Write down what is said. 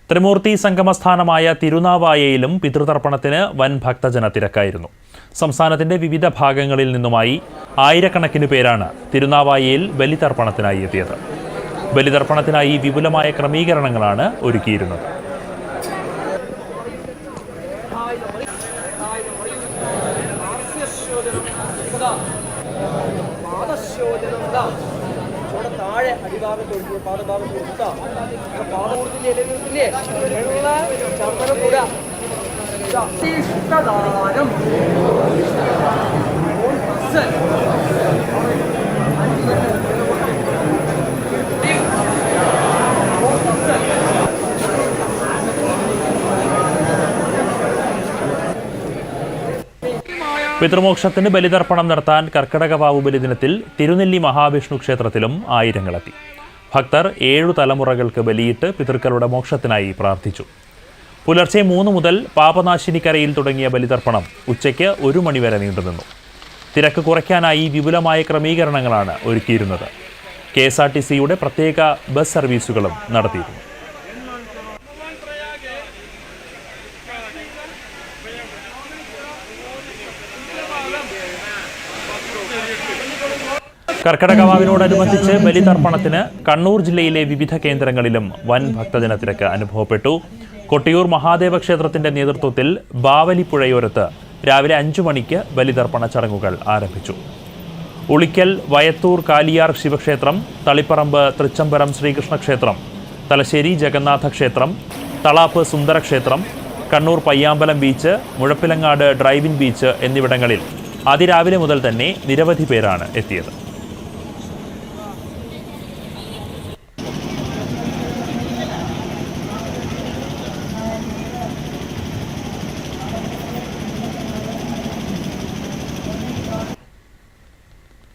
ത്രിമൂർത്തി സംഗമസ്ഥാനമായ തിരുനാവായയിലും പിതൃതർപ്പണത്തിന് വൻ ഭക്തജന തിരക്കായിരുന്നു. സംസ്ഥാനത്തിന്റെ വിവിധ ഭാഗങ്ങളിൽ നിന്നുമായി ആയിരക്കണക്കിന് പേരാണ് തിരുനാവായയിൽ ബലിതർപ്പണത്തിനായി എത്തിയത്. ബലിതർപ്പണത്തിനായി വിപുലമായ ക്രമീകരണങ്ങളാണ് ഒരുക്കിയിരുന്നത്. താഴെ അടിഭാഗത്ത് ഒഴിഞ്ഞ് പാദഭാഗത്ത് കൊടുത്താൽ പാദമൂർത്തിൻ്റെ ഇലവിലെ വെള്ള ചന്ദനപ്പുര ഇഷ്ടദാനം പിതൃമോക്ഷത്തിന് ബലിതർപ്പണം നടത്താൻ കർക്കിടക വാവു ബലിദിനത്തിൽ തിരുനെല്ലി മഹാവിഷ്ണു ക്ഷേത്രത്തിലും ആയിരങ്ങളെത്തി. ഭക്തർ 7 തലമുറകൾക്ക് ബലിയിട്ട് പിതൃക്കളുടെ മോക്ഷത്തിനായി പ്രാർത്ഥിച്ചു. പുലർച്ചെ 3 മുതൽ പാപനാശിനിക്കരയിൽ തുടങ്ങിയ ബലിതർപ്പണം ഉച്ചയ്ക്ക് 1 മണിവരെ നീണ്ടുനിന്നു. തിരക്ക് കുറയ്ക്കാനായി വിപുലമായ ക്രമീകരണങ്ങളാണ് ഒരുക്കിയിരുന്നത്. KSRTCയുടെ പ്രത്യേക ബസ് സർവീസുകളും നടത്തിയിരുന്നു. കർക്കിടകവാവിനോടനുബന്ധിച്ച് ബലിതർപ്പണത്തിന് കണ്ണൂർ ജില്ലയിലെ വിവിധ കേന്ദ്രങ്ങളിലും വൻ ഭക്തജന തിരക്ക് അനുഭവപ്പെട്ടു. കൊട്ടിയൂർ മഹാദേവ ക്ഷേത്രത്തിന്റെ നേതൃത്വത്തിൽ ബാവലിപ്പുഴയോരത്ത് രാവിലെ 5 മണിക്ക് ബലിതർപ്പണ ചടങ്ങുകൾ ആരംഭിച്ചു. ഉളിക്കൽ വയത്തൂർ കാലിയാർ ശിവക്ഷേത്രം, തളിപ്പറമ്പ് തൃച്ചംബരം ശ്രീകൃഷ്ണ ക്ഷേത്രം, തലശ്ശേരി ജഗന്നാഥ ക്ഷേത്രം, തളാപ്പ് സുന്ദരക്ഷേത്രം, Kannur Payyambalam beach, Muzhappilangad drive-in beach എന്നിവിടങ്ങളിൽ അതിരാവിലെ മുതൽ തന്നെ നിരവധി പേരാണ് എത്തിയത്.